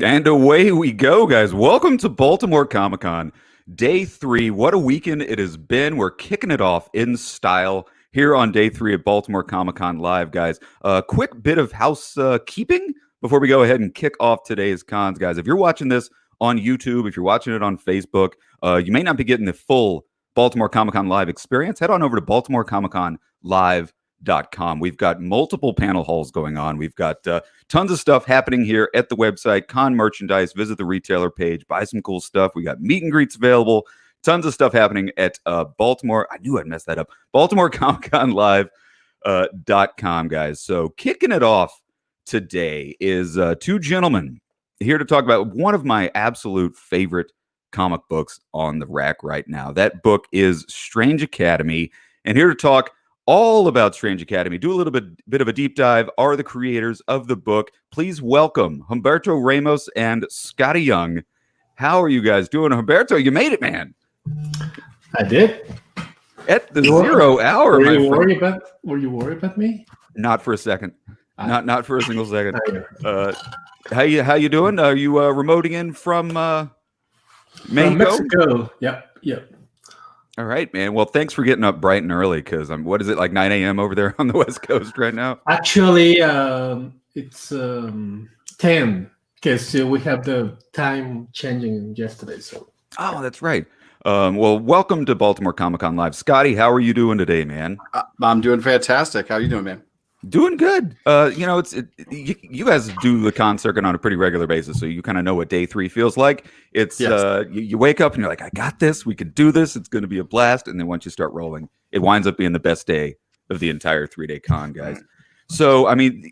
And away we go, guys. Welcome to Baltimore Comic-Con, day 3. What a weekend it has been. We're kicking it off in style here on day 3 of Baltimore Comic-Con Live, guys. A quick bit of housekeeping before we go ahead and kick off today's cons, guys. If you're watching this on YouTube, if you're watching it on Facebook, you may not be getting the full Baltimore Comic-Con Live experience. Head on over to BaltimoreComicConLive.com. We've got multiple panel halls going on. We've got tons of stuff happening here at the website, con merchandise, visit the retailer page, buy some cool stuff. We got meet and greets available, tons of stuff happening at Baltimore. I knew I'd mess that up. BaltimoreComicConLive.com, guys. So kicking it off today is two gentlemen here to talk about one of my absolute favorite comic books on the rack right now. That book is Strange Academy. And here to talk all about Strange Academy, do a little bit of a deep dive, are the creators of the book. Please welcome Humberto Ramos and Scotty Young. How are you guys doing? Humberto, you made it, man. I did. At the 0 hour, were you worried about me? Not for a second. Not for a single second. How you doing? Are you remoting in from Mexico? Yep. All right, man. Well, thanks for getting up bright and early because what is it, like 9 a.m. over there on the West Coast right now? Actually, it's 10 because we have the time changing yesterday. So. Oh, that's right. Well, welcome to Baltimore Comic-Con Live. Scotty, how are you doing today, man? I'm doing fantastic. How are you doing, man? Doing good. You guys do the con circuit on a pretty regular basis, so you kind of know what day 3 feels like. It's yes. You wake up and you're like, I got this. We can do this. It's going to be a blast. And then once you start rolling, it winds up being the best day of the entire 3-day con, guys. So, I mean,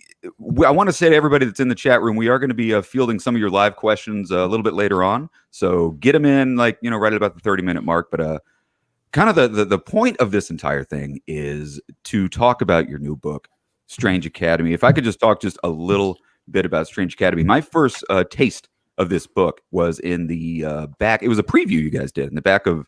I want to say to everybody that's in the chat room, we are going to be fielding some of your live questions a little bit later on. So get them in, right at about the 30-minute mark. But kind of the point of this entire thing is to talk about your new book, Strange Academy. If I could just talk just a little bit about Strange Academy. My first taste of this book was in the back. It was a preview you guys did in the back of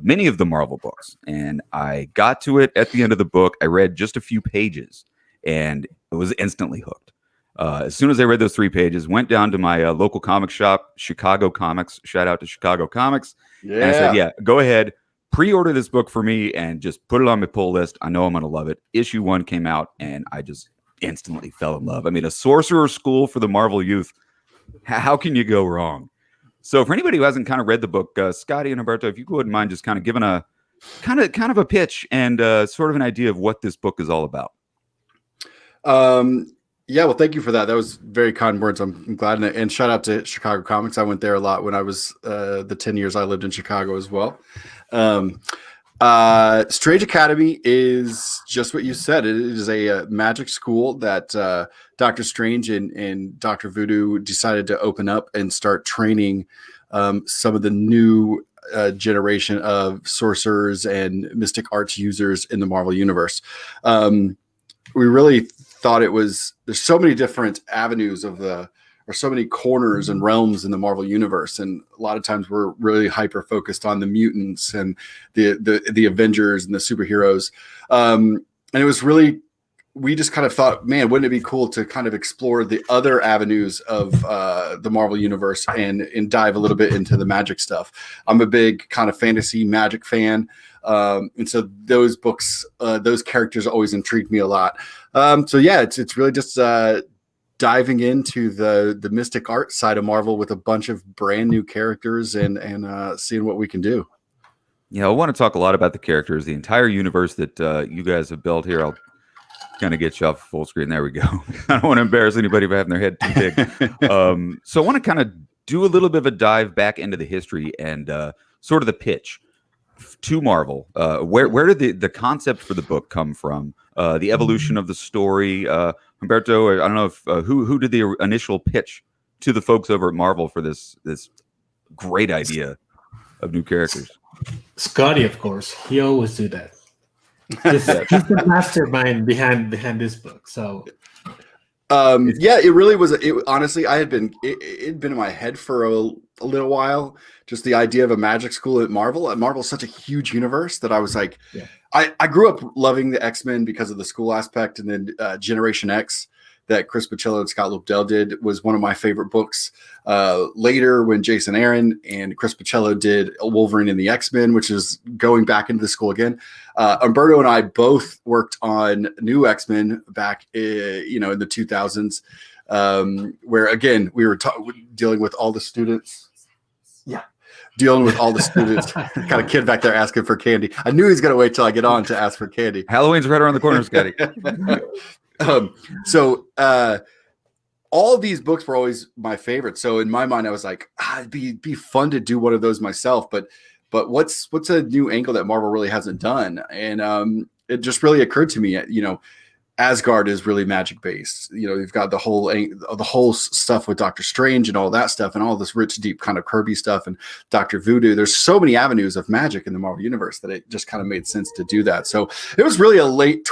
many of the Marvel books. And I got to it at the end of the book. I read just a few pages and it was instantly hooked. As soon as I read those 3 pages, went down to my local comic shop, Chicago Comics. Shout out to Chicago Comics. Yeah. And I said, yeah, go ahead. Pre-order this book for me and just put it on my pull list. I know I'm going to love it. Issue 1 came out and I just instantly fell in love. I mean, a sorcerer's school for the Marvel youth. How can you go wrong? So for anybody who hasn't kind of read the book, Scotty and Humberto, if you wouldn't mind just kind of giving a kind of a pitch and sort of an idea of what this book is all about. Yeah, well, thank you for that. That was very kind words. I'm glad. And shout out to Chicago Comics. I went there a lot when I was the 10 years I lived in Chicago as well. Strange Academy is just what you said. It is a magic school that Dr. Strange and Dr. Voodoo decided to open up and start training some of the new generation of sorcerers and mystic arts users in the Marvel Universe. We really thought there's so many different avenues or so many corners and realms in the Marvel universe. And a lot of times we're really hyper focused on the mutants and the Avengers and the superheroes. And it was really, we just kind of thought, man, wouldn't it be cool to kind of explore the other avenues of the Marvel universe and dive a little bit into the magic stuff. I'm a big kind of fantasy magic fan. And so those books, those characters always intrigued me a lot. So yeah, it's really just diving into the mystic art side of Marvel with a bunch of brand new characters and seeing what we can do. Yeah, I want to talk a lot about the characters, the entire universe that you guys have built here. I'll kind of get you off full screen. There we go. I don't want to embarrass anybody by having their head too big. So I want to kind of do a little bit of a dive back into the history and sort of the pitch to Marvel. Where did the concept for the book come from? The evolution of the story. Humberto, I don't know if who did the initial pitch to the folks over at Marvel for this great idea of new characters? Scotty, of course. He always do that. He's the mastermind behind this book. So yeah, it really was. Honestly, it'd been in my head for a little while. Just the idea of a magic school at Marvel. Marvel's such a huge universe that I was like, I grew up loving the X-Men because of the school aspect, and then Generation X that Chris Bachalo and Scott Lobdell did was one of my favorite books. Later, when Jason Aaron and Chris Bachalo did Wolverine and the X-Men, which is going back into the school again, Umberto and I both worked on New X-Men back, in the 2000s, where again we were dealing with all the students. Yeah. Dealing with all the students. Got a kid back there asking for candy. I knew he's going to wait till I get on to ask for candy. Halloween's right around the corner, Scotty. So all of these books were always my favorite. So in my mind, I was like, it'd be fun to do one of those myself. But what's a new angle that Marvel really hasn't done? And it just really occurred to me, Asgard is really magic based. You've got the whole stuff with Doctor Strange and all that stuff, and all this rich, deep kind of Kirby stuff, and Doctor Voodoo. There's so many avenues of magic in the Marvel universe that it just kind of made sense to do that. So it was really a late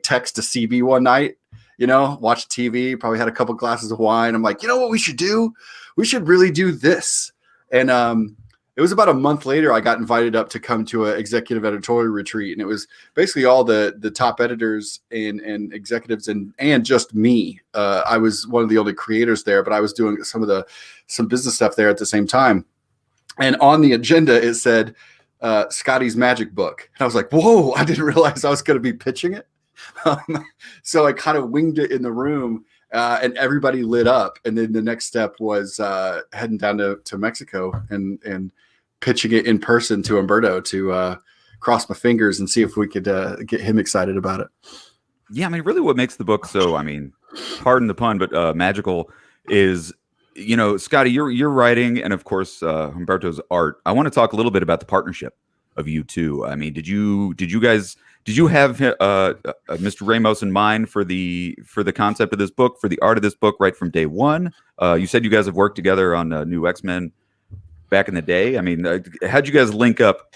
text to CB one night. Watched TV, probably had a couple glasses of wine. I'm like, what we should do? We should really do this. And it was about a month later, I got invited up to come to an executive editorial retreat. And it was basically all the top editors and executives and just me. I was one of the only creators there, but I was doing some business stuff there at the same time. And on the agenda, it said Scotty's Magic Book. And I was like, whoa, I didn't realize I was going to be pitching it. So I kind of winged it in the room. And everybody lit up. And then the next step was heading down to Mexico and pitching it in person to Umberto to cross my fingers and see if we could get him excited about it. Yeah, really what makes the book so, pardon the pun, but magical is, Scotty, you're writing, and of course, Humberto's art. I want to talk a little bit about the partnership of you two. Did you have Mr. Ramos in mind for the concept of this book, for the art of this book, right from day one? You said you guys have worked together on New X-Men back in the day. How'd you guys link up?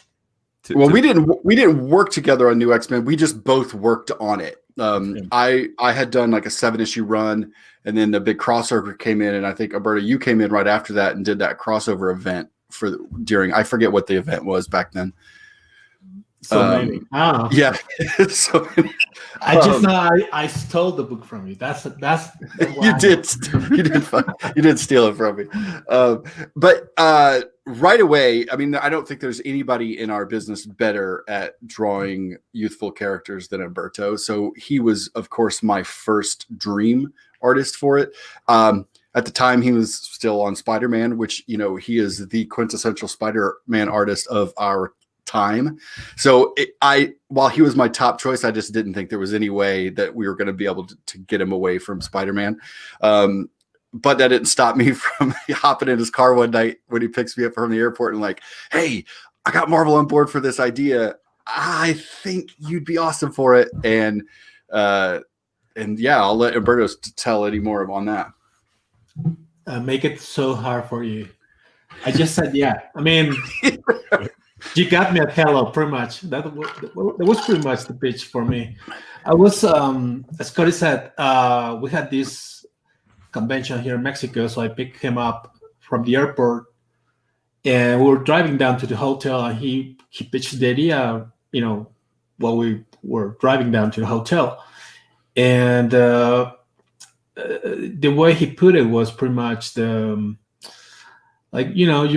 We didn't work together on New X-Men. We just both worked on it. I had done like a 7-issue run, and then the big crossover came in, and I think Umberto, you came in right after that and did that crossover event I forget what the event was back then. Many. Yeah. So many. I just know I stole the book from you. That's you did steal it from me. But right away, I don't think there's anybody in our business better at drawing youthful characters than Umberto. So he was, of course, my first dream artist for it. At the time, he was still on Spider-Man, which, he is the quintessential Spider-Man artist of our time. So while he was my top choice, I just didn't think there was any way that we were going to be able to get him away from Spider-Man. But that didn't stop me from hopping in his car one night when he picks me up from the airport and like, hey, I got Marvel on board for this idea. I think you'd be awesome for it. And yeah, I'll let Umberto tell any more on that. Make it so hard for you. I just said, yeah. You got me at hello, pretty much. That was pretty much the pitch for me. I was, as Cody said, we had this convention here in Mexico, so I picked him up from the airport, and we were driving down to the hotel, and he pitched the idea, while we were driving down to the hotel. And the way he put it was pretty much you've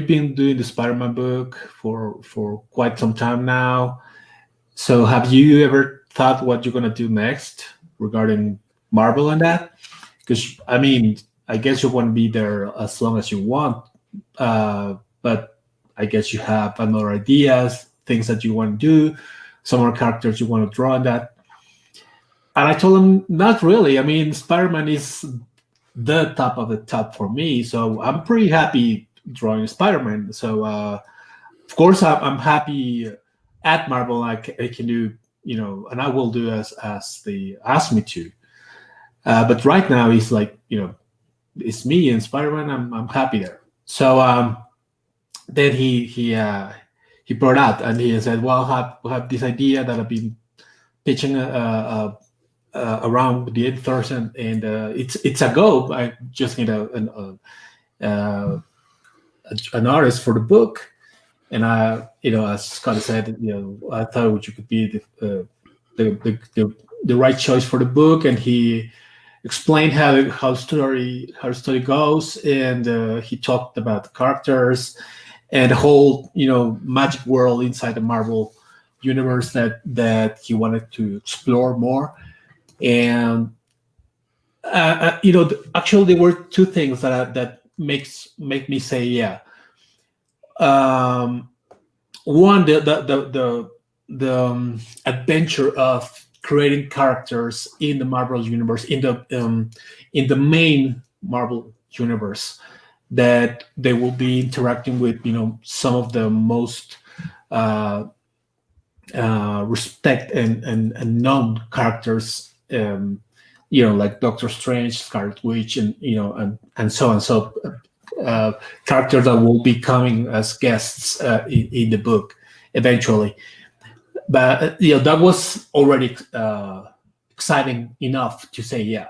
been doing the Spider-Man book for quite some time now. So have you ever thought what you're going to do next regarding Marvel and that? Because, I guess you want to be there as long as you want. But I guess you have other ideas, things that you want to do, some more characters you want to draw on that. And I told him, not really. Spider-Man is the top of the top for me. So I'm pretty happy drawing Spider-Man. So, of course, I'm happy at Marvel. I can do, and I will do as they ask me to. But right now, it's like, it's me and Spider-Man. I'm happy there. So then he brought out, and he said, well, I have this idea that I've been pitching around the editors, and it's a go. I just need an artist for the book, and as Scott said, I thought you could be the right choice for the book, and he explained how story goes, and he talked about the characters and the whole magic world inside the Marvel universe that he wanted to explore more. And actually, there were two things that make me say yeah. One, the adventure of creating characters in the Marvel universe, in the main Marvel universe, that they will be interacting with some of the most respect and known characters, like Doctor Strange, Scarlet Witch, and so on. So characters that will be coming as guests in the book eventually. But that was already exciting enough to say yeah.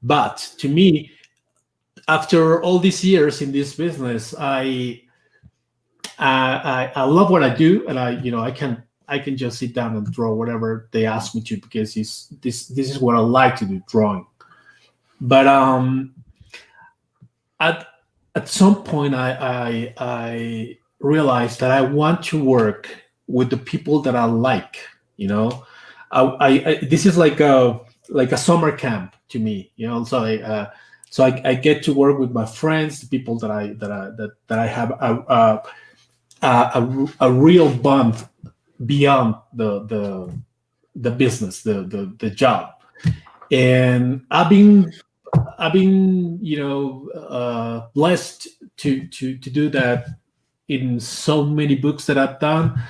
But to me, after all these years in this business, I love what I do, and I can just sit down and draw whatever they ask me to, because this is what I like to do, drawing. But at some point, I realized that I want to work with the people that I like. This is like a summer camp to me. So I get to work with my friends, the people that I have a real bond beyond the business, the job. And I've been blessed to do that in so many books that I've done,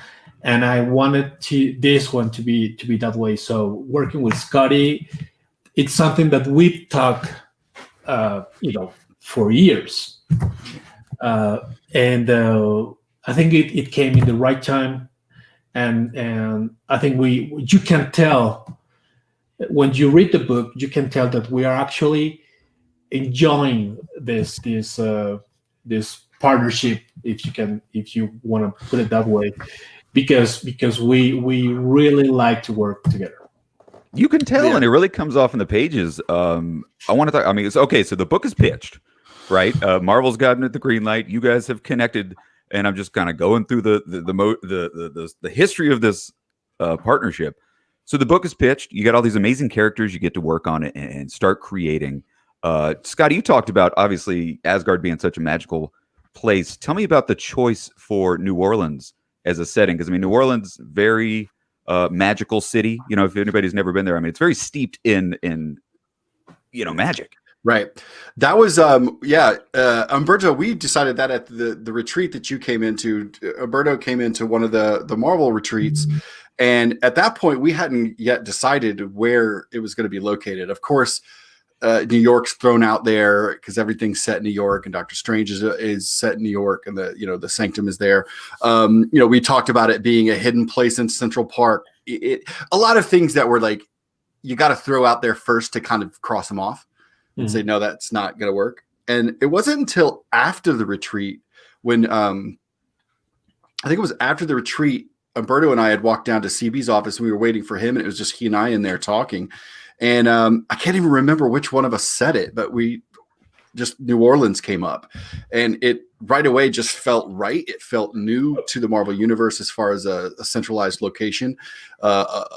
and I wanted this one to be that way. So working with Scotty, it's something that we've talked for years, and I think it came in the right time, and I think you can tell when you read the book, you can tell that we are actually enjoying this partnership, if you want to put it that way, because we really like to work together. You can tell, and it really comes off in the pages. I want to talk. I mean, it's okay. So the book is pitched, right? Marvel's gotten it the green light. You guys have connected, and I'm just kind of going through the history of this partnership. So the book is pitched. You got all these amazing characters. You get to work on it and start creating. Scotty, you talked about obviously Asgard being such a magical place. Tell me about the choice for New Orleans as a setting, because I mean, New Orleans, very magical city. If anybody's never been there, I mean, it's very steeped in magic. Right. That was Umberto, we decided that at the retreat that you came into. Umberto came into one of the Marvel retreats, and at that point we hadn't yet decided where it was going to be located. Of course, New York's thrown out there because everything's set in New York, and Doctor Strange is set in New York, and the Sanctum is there. We talked about it being a hidden place in Central Park. A lot of things that were like, you got to throw out there first to kind of cross them off and say, no, that's not going to work. And it wasn't until after the retreat when I think it was after the retreat, Umberto and I had walked down to CB's office. We were waiting for him, and it was just he and I in there talking. And I can't even remember which one of us said it, but New Orleans came up, and it right away just felt right. It felt new to the Marvel universe as far as a centralized location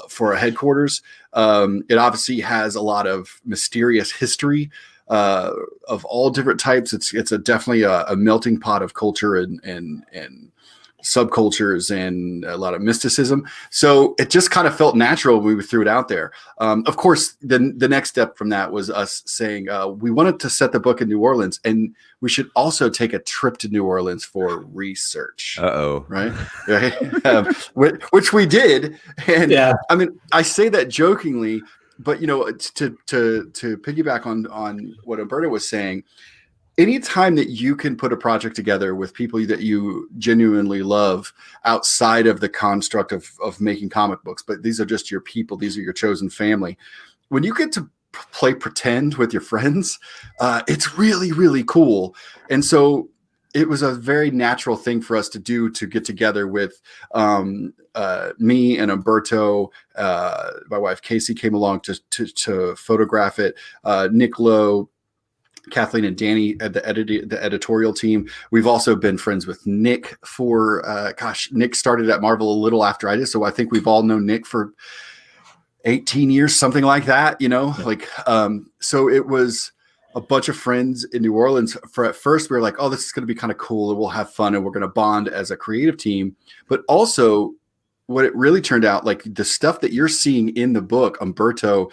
for a headquarters. It obviously has a lot of mysterious history of all different types. It's definitely a melting pot of culture and subcultures and a lot of mysticism. So it just kind of felt natural when we threw it out there. Of course, the next step from that was us saying we wanted to set the book in New Orleans, and we should also take a trip to New Orleans for research. Right? Which we did. And yeah. I mean, I say that jokingly, but to piggyback on what Umberto was saying, anytime that you can put a project together with people that you genuinely love outside of the construct of making comic books, but these are just your people, these are your chosen family. When you get to play pretend with your friends, it's really, really cool. And so it was a very natural thing for us to do, to get together with me and Umberto. My wife Casey came along to photograph it. Nick Lowe, Kathleen and Danny at the editorial team. We've also been friends with Nick for Nick started at Marvel a little after I did, so I think we've all known Nick for 18 years, something like that, so it was a bunch of friends in New Orleans. At first we were like, oh, this is going to be kind of cool and we'll have fun and we're going to bond as a creative team. But also what it really turned out, like the stuff that you're seeing in the book, Umberto,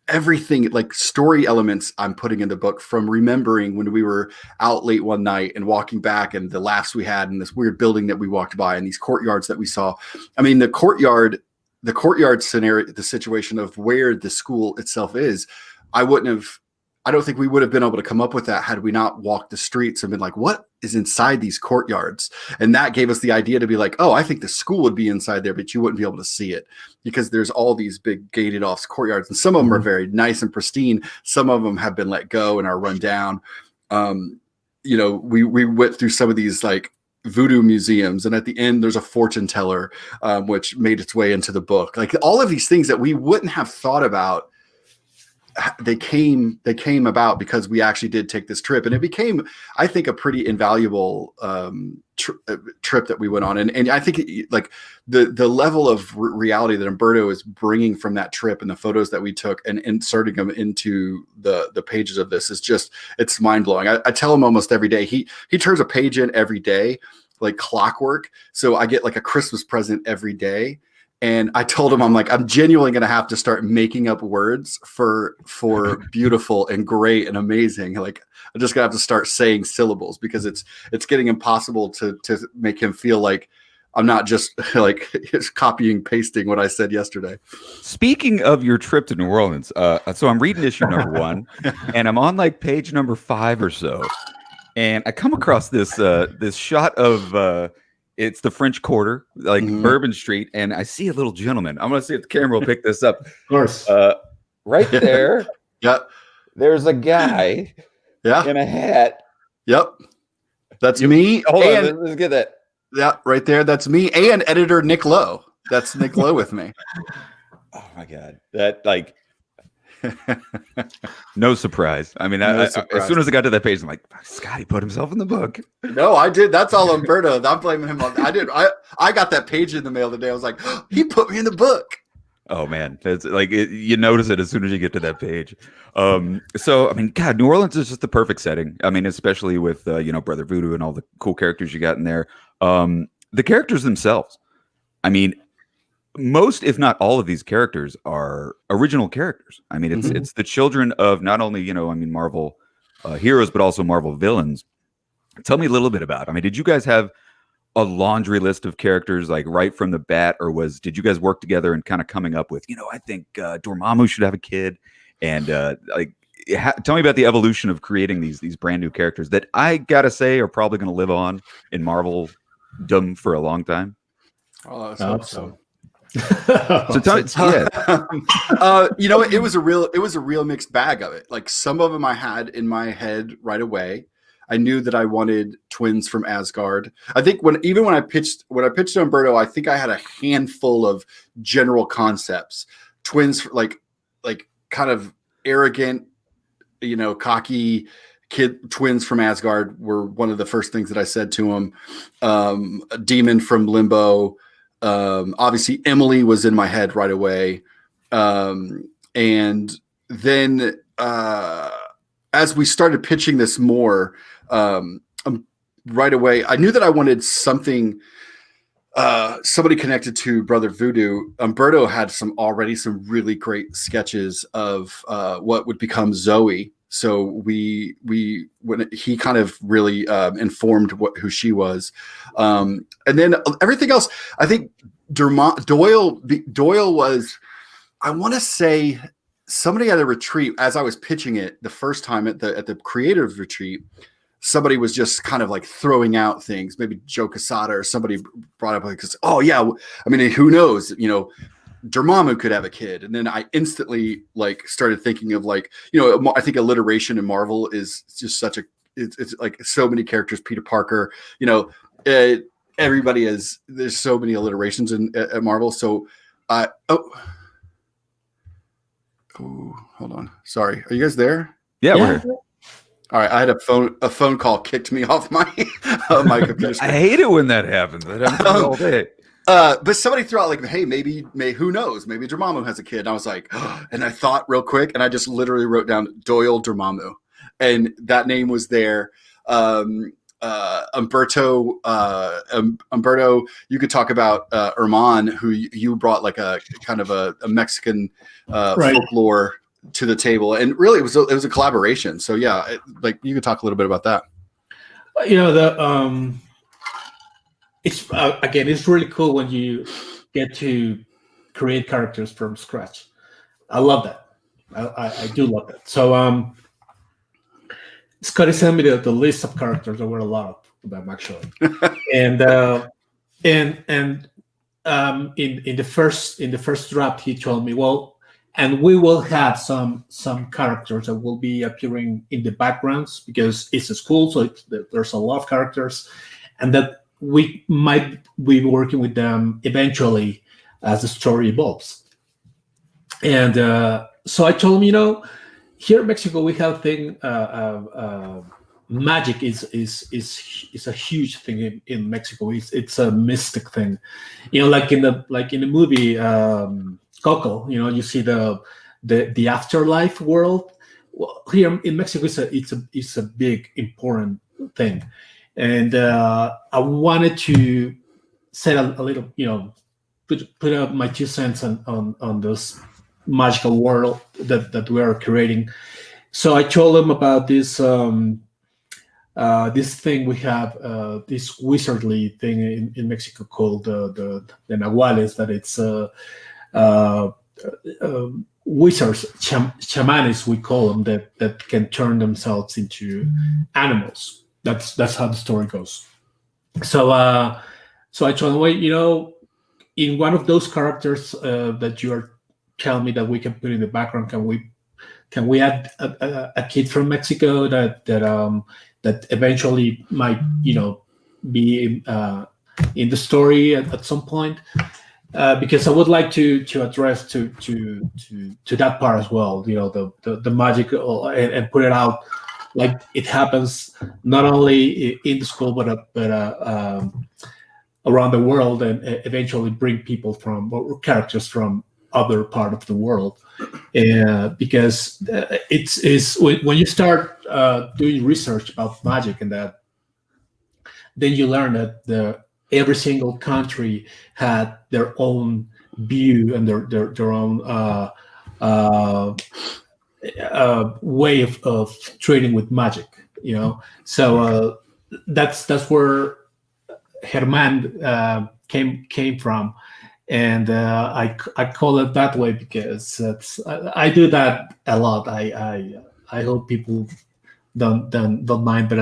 everything, like story elements I'm putting in the book, from remembering when we were out late one night and walking back and the laughs we had in this weird building that we walked by and these courtyards that we saw. I mean, the courtyard scenario, the situation of where the school itself is, I don't think we would have been able to come up with that had we not walked the streets and been like, what is inside these courtyards? And that gave us the idea to be like, oh, I think the school would be inside there, but you wouldn't be able to see it because there's all these big gated off courtyards. And some of them are very nice and pristine. Some of them have been let go and are run down. We went through some of these like voodoo museums, and at the end there's a fortune teller, which made its way into the book. Like all of these things that we wouldn't have thought about, they came about because we actually did take this trip, and it became, I think, a pretty invaluable trip that we went on. And I think like the level of reality that Umberto is bringing from that trip and the photos that we took and inserting them into the pages of this is just, it's mind blowing. I tell him almost every day, he turns a page in every day, like clockwork. So I get like a Christmas present every day. And I told him, I'm like, I'm genuinely going to have to start making up words for beautiful and great and amazing. Like, I'm just going to have to start saying syllables because it's getting impossible to make him feel like I'm not just like copying, pasting what I said yesterday. Speaking of your trip to New Orleans, so I'm reading issue number 1 and I'm on like page number 5 or so. And I come across this shot of, it's the French Quarter, like Bourbon Street, and I see a little gentleman. I'm going to see if the camera will pick this up. Of course. Right there. Yep. There's a guy in a hat. Yep. That's me. Hold on, let's get that. Yeah, right there. That's me. And editor Nick Lowe. That's Nick Lowe with me. Oh, my God. That, like... No surprise. I mean, as soon as I got to that page, I'm like, Scotty put himself in the book. No, I did. That's all Umberto. I'm blaming him. I got that page in the mail today. I was like, oh, he put me in the book. Oh man, it's like you notice it as soon as you get to that page. So I mean, God, New Orleans is just the perfect setting. I mean, especially with Brother Voodoo and all the cool characters you got in there. The characters themselves. I mean, most, if not all, of these characters are original characters. I mean, it's the children of not only Marvel heroes, but also Marvel villains. Tell me a little bit about it. I mean, did you guys have a laundry list of characters like right from the bat, or did you guys work together and kind of coming up with, I think Dormammu should have a kid, and tell me about the evolution of creating these brand new characters that I gotta say are probably going to live on in Marvel-dom for a long time. Oh, I hope so. So tell me, it was a real mixed bag of it. Like some of them I had in my head right away. I knew that I wanted twins from Asgard. I think when I pitched to Umberto, I think I had a handful of general concepts. Twins, like kind of arrogant, cocky twins from Asgard were one of the first things that I said to him. A demon from Limbo. Obviously Emily was in my head right away. And then as we started pitching this more, right away, I knew that I wanted somebody connected to Brother Voodoo. Umberto had some really great sketches of what would become Zoe. So when he kind of really informed who she was, and then everything else. I think Doyle was, I want to say, somebody at a retreat as I was pitching it the first time at the creative retreat. Somebody was just kind of like throwing out things. Maybe Joe Quesada or somebody brought up like, "Oh yeah, I mean, who knows? Dormammu could have a kid." And then I instantly started thinking of I think alliteration in Marvel is just such it's like so many characters. Peter Parker, everybody is. There's so many alliterations at Marvel. So, oh, hold on. Sorry, are you guys there? Yeah, we're here. All right, I had a phone call kicked me off my my computer screen. I hate it when that happens. That happens all day. But somebody threw out like, hey, maybe who knows? Maybe Dormammu has a kid. And I was like, and I thought real quick, and I just literally wrote down Doyle Dormammu, and that name was there. Umberto, you could talk about Herman, who you brought like a kind of a Mexican folklore to the table, and really it was a collaboration. So yeah, like you could talk a little bit about that. It's again, it's really cool when you get to create characters from scratch. I love that. I do love that. So Scotty sent me the list of characters. There were a lot of them actually, and in the first draft he told me, well, and we will have some characters that will be appearing in the backgrounds because it's a school, so there's a lot of characters, and that we might be working with them eventually as the story evolves. And so I told him, here in Mexico we have thing. Magic is a huge thing in Mexico. It's a mystic thing, like in the movie Coco. You see the afterlife world. Well, here in Mexico, it's a big important thing, and I wanted to say a little, put up my 2 cents on this magical world that we are creating. So I told them about this this thing we have, this wizardly thing in Mexico called the Nahuales, that it's wizards, shamans we call them, that can turn themselves into animals. That's how the story goes. So I told them, well, in one of those characters that you are telling me that we can put in the background, can we add a kid from Mexico that eventually might be in the story at some point, because I would like to address to that part as well, the magic, and put it out like it happens not only in the school but around the world, and eventually bring people or characters from other part of the world, because it's when you start doing research about magic and that, then you learn that every single country had their own view and their own way of trading with magic. So that's where Herman came from. And I call it that way because I do that a lot. I hope people don't mind, but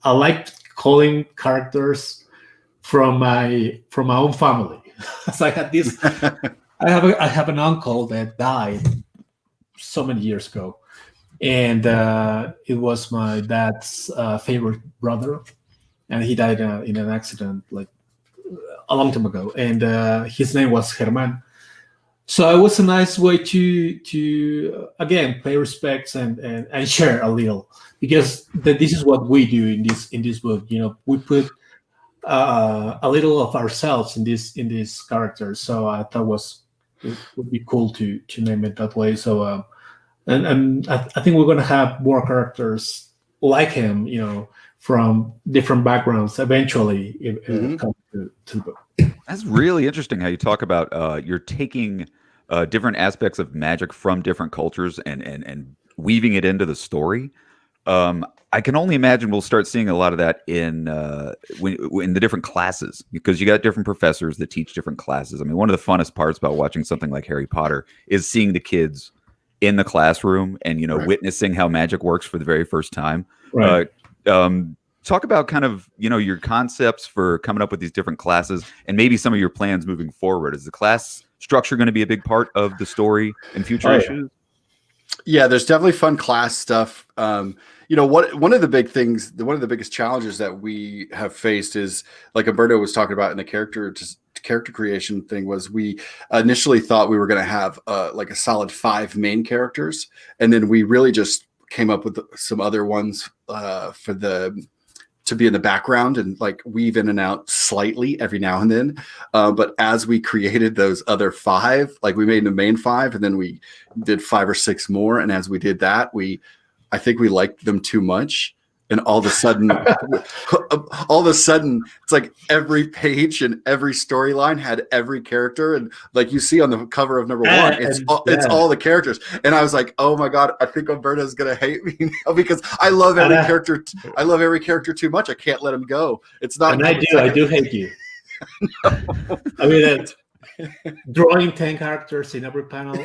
I like calling characters from my own family. So I had this. I have an uncle that died so many years ago, and it was my dad's favorite brother, and he died in an accident like a long time ago, and his name was Herman. So it was a nice way to again pay respects and share a little, because this is what we do in this book. We put a little of ourselves in this character. So I thought it would be cool to name it that way. So and I think we're gonna have more characters like him, from different backgrounds eventually come to the book. That's really interesting how you talk about you're taking different aspects of magic from different cultures and weaving it into the story. I can only imagine we'll start seeing a lot of that in the different classes, because you got different professors that teach different classes. I mean, one of the funnest parts about watching something like Harry Potter is seeing the kids in the classroom and Right. witnessing how magic works for the very first time. Right. Talk about kind of your concepts for coming up with these different classes, and maybe some of your plans moving forward. Is the class structure going to be a big part of the story in future issues? Yeah, there's definitely fun class stuff. One of the biggest challenges that we have faced is, like Umberto was talking about in the character creation thing, was we initially thought we were going to have like a solid 5 main characters, and then we really just came up with some other ones to be in the background and like weave in and out slightly every now and then. But as we created those other 5, like we made the main 5 and then we did 5 or 6 more. And as we did that, I think we liked them too much. And all of a sudden, it's like every page and every storyline had every character. And like you see on the cover of number 1, it's all the characters. And I was like, oh my God, I think Umberto's going to hate me now because I love every character. I love every character too much. I can't let him go. It's not. And I do hate you. I mean, drawing 10 characters in every panel.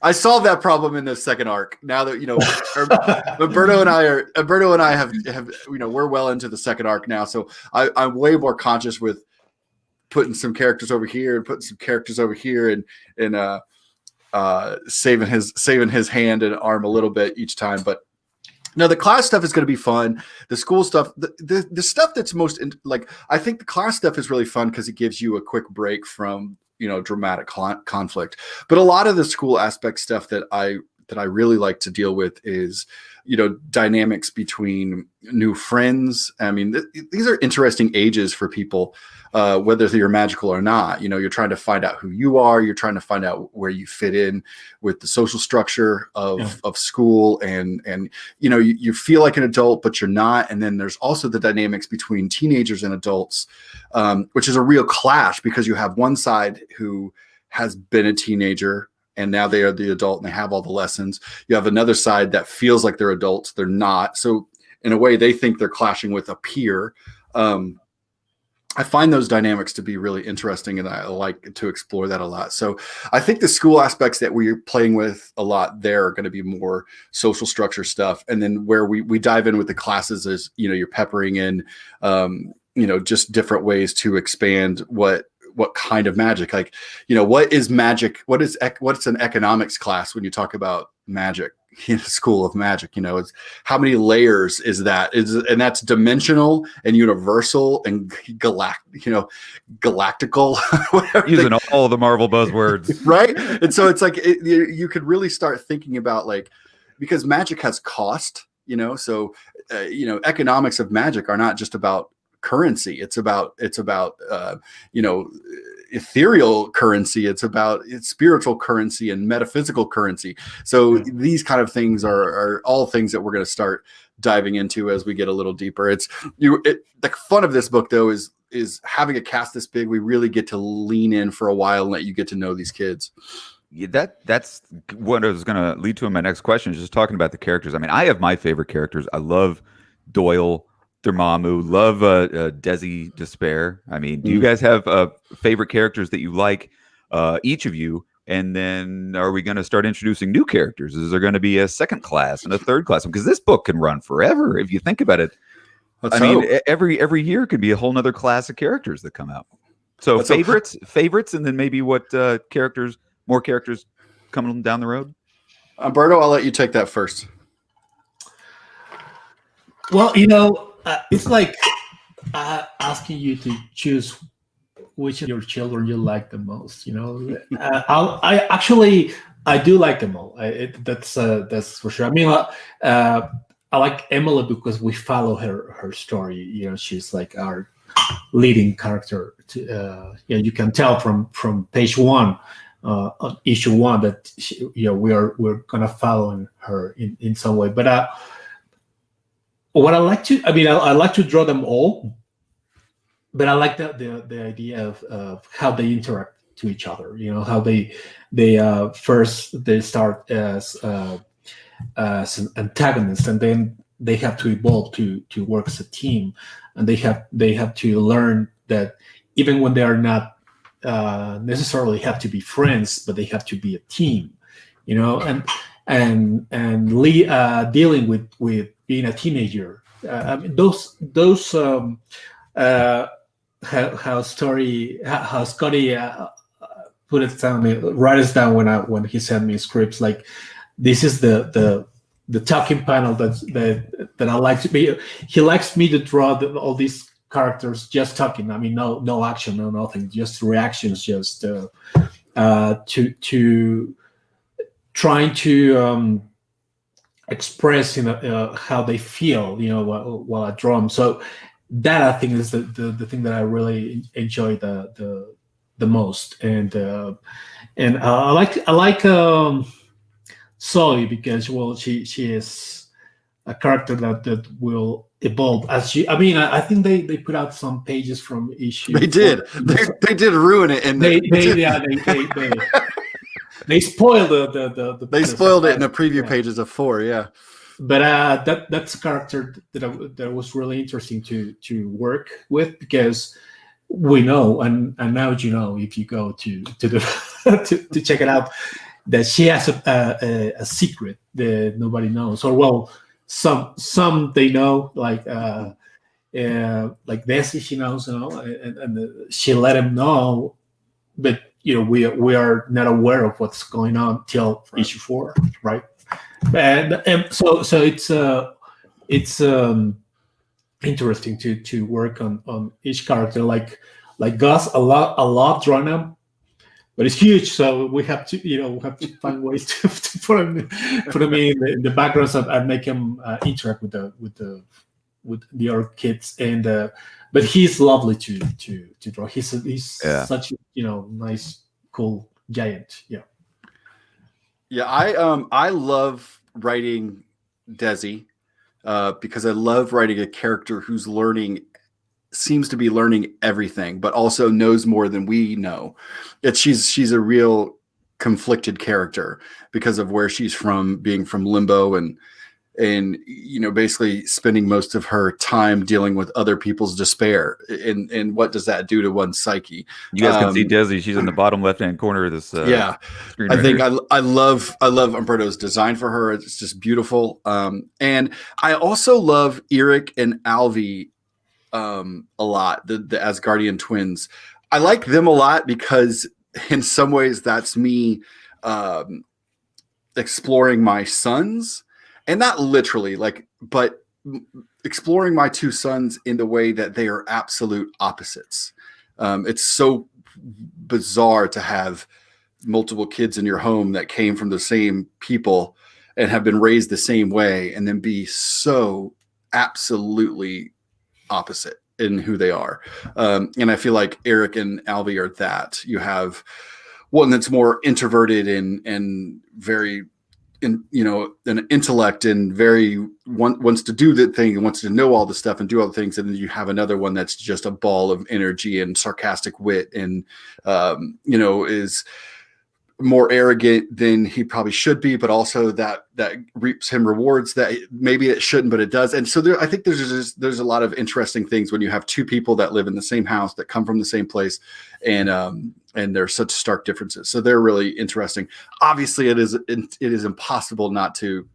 I solved that problem in the second arc. Now that Umberto and I have we're well into the second arc now, so I'm way more conscious with putting some characters over here and putting some characters over here and saving his hand and arm a little bit each time. But no, the class stuff is going to be fun. The school stuff, the stuff that's I think the class stuff is really fun because it gives you a quick break from dramatic conflict. But a lot of the school aspect stuff that I really like to deal with is dynamics between new friends. I mean, these are interesting ages for people, whether you're magical or not. You're trying to find out who you are. You're trying to find out where you fit in with the social structure of school, and you feel like an adult, but you're not. And then there's also the dynamics between teenagers and adults, which is a real clash because you have one side who has been a teenager and now they are the adult and they have all the lessons. You have another side that feels like they're adults. They're not. So in a way, they think they're clashing with a peer. I find those dynamics to be really interesting, and I like to explore that a lot. So I think the school aspects that we're playing with a lot there are going to be more social structure stuff. And then where we dive in with the classes is, you're peppering in, just different ways to expand what kind of magic, like, what is magic? What's an economics class when you talk about magic in a school of magic? It's how many layers is that? And that's dimensional and universal and galactical, whatever. Using all the Marvel buzzwords. Right. And so it's like, you could really start thinking about, like, because magic has cost, so, economics of magic are not just about currency. It's about ethereal currency. It's spiritual currency and metaphysical currency. So these kind of things are all things that we're going to start diving into as we get a little deeper. The fun of this book, though, is having a cast this big. We really get to lean in for a while and let you get to know these kids. Yeah, that's what I was going to lead to in my next question, is just talking about the characters. I mean, I have my favorite characters. I love Doyle, Dormammu, love Desi Despair. I mean, do you guys have favorite characters that you like, each of you? And then are we going to start introducing new characters? Is there going to be a second class and a third class? Because this book can run forever if you think about it. I mean, every year could be a whole nother class of characters that come out. So favorites, and then maybe what more characters coming down the road. Umberto, I'll let you take that first. Well, it's like asking you to choose which of your children you like the most. I do like them all. That's for sure. I mean, I like Emily because we follow her story. She's like our leading character. You can tell from page 1, issue 1, that we're gonna follow her in some way. But what I like to draw them all, but I like the idea of how they interact to each other. How they first they start as antagonists, and then they have to evolve to work as a team, and they have to learn that even when they are not necessarily have to be friends, but they have to be a team. And dealing with being a teenager. I mean, those how Scotty put it down, write it down when he sent me scripts. Like, this is the talking panel that I like to be. He likes me to draw all these characters just talking. I mean, no action, no nothing, just reactions, just to trying to express how they feel, while I draw them. So that, I think, is the thing that I really enjoy the most. And I like Zoe, because, well, she is a character that will evolve as she. I mean, I think they put out some pages from issue. They did. They did ruin it, and they spoiled the they spoiled it in the preview pages of 4. Yeah, but that's a character that was really interesting to work with, because we know, and now if you go to the to check it out, that she has a secret that nobody knows, or, well, some they know, like Desi, she knows, and she let him know, but we are not aware of what's going on till issue 4, right? And so it's interesting to work on each character, like Gus, a lot drawn him, but it's huge, so we have to find ways to put him in the backgrounds and make him interact with the other kids. And but he's lovely to draw. He's such nice, cool giant. Yeah, I love writing Desi because I love writing a character who's seems to be learning everything, but also knows more than we know. She's a real conflicted character because of where she's from, being from Limbo, and basically spending most of her time dealing with other people's despair. And what does that do to one's psyche? You guys can see Desi. She's in the bottom left-hand corner of this. Screen I think I love Umberto's design for her. It's just beautiful. And I also love Eric and Alvi a lot, the Asgardian twins. I like them a lot because in some ways that's me exploring my sons, and not literally, but exploring my 2 sons in the way that they are absolute opposites. It's so bizarre to have multiple kids in your home that came from the same people and have been raised the same way, and then be so absolutely opposite in who they are. And I feel like Eric and Alvi are that. You have one that's more introverted and very an intellect, and very wants to do the thing and wants to know all the stuff and do all the things. And then you have another one that's just a ball of energy and sarcastic wit, and is more arrogant than he probably should be, but also that reaps him rewards that maybe it shouldn't, but it does. And so I think there's a lot of interesting things when you have 2 people that live in the same house, that come from the same place, and there's such stark differences. So they're really interesting. Obviously, it is impossible not to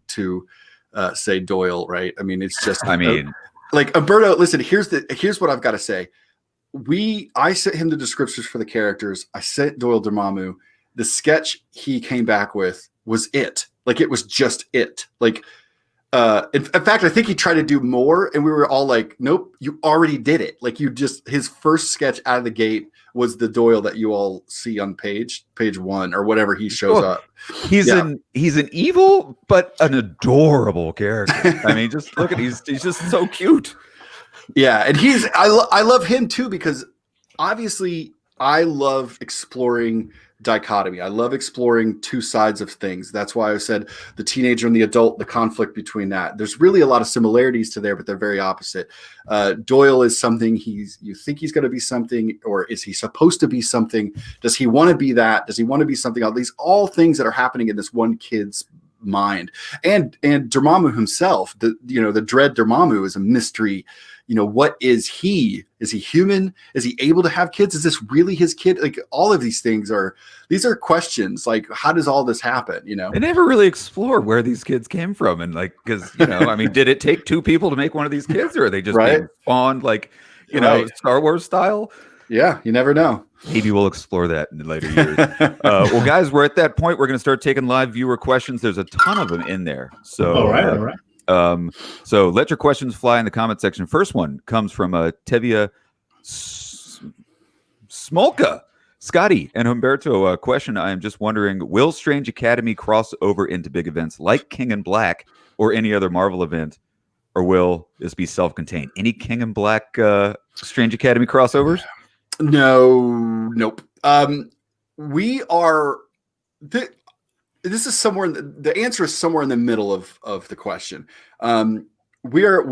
say Doyle, right? I mean, it's just like Umberto. Listen, here's what I've got to say. I sent him the descriptions for the characters. I sent Doyle Dormammu. The sketch he came back with was it. Like, it was just it. Like, in fact, I think he tried to do more, and we were all like, nope, you already did it. Like, his first sketch out of the gate was the Doyle that you all see on page 1 or whatever he shows up. He's an evil but an adorable character. I mean, just look at he's just so cute. Yeah, and I love him too, because obviously I love exploring dichotomy. I love exploring 2 sides of things. That's why I said the teenager and the adult, the conflict between that. There's really a lot of similarities to there, but they're very opposite. Doyle is something you think he's going to be something, or is he supposed to be something? Does he want to be that? Does he want to be something else? These all things that are happening in this one kid's mind. And Dormammu himself, the dread Dormammu, is a mystery. What is he? Is he human? Is he able to have kids? Is this really his kid? Like, all of these things are questions. Like, how does all this happen? They never really explore where these kids came from, and because I mean, did it take 2 people to make one of these kids, or are they just being spawned Star Wars style? Yeah, you never know. Maybe we'll explore that in later years. Well, guys, we're at that point. We're going to start taking live viewer questions. There's a ton of them in there. So, all right. So let your questions fly in the comment section. First one comes from Tevia Smolka. Scotty and Humberto, question. I am just wondering, will Strange Academy cross over into big events like King in Black or any other Marvel event? Or will this be self-contained? Any King in Black Strange Academy crossovers? Nope. We are. This is somewhere. The answer is somewhere in the middle of the question. We are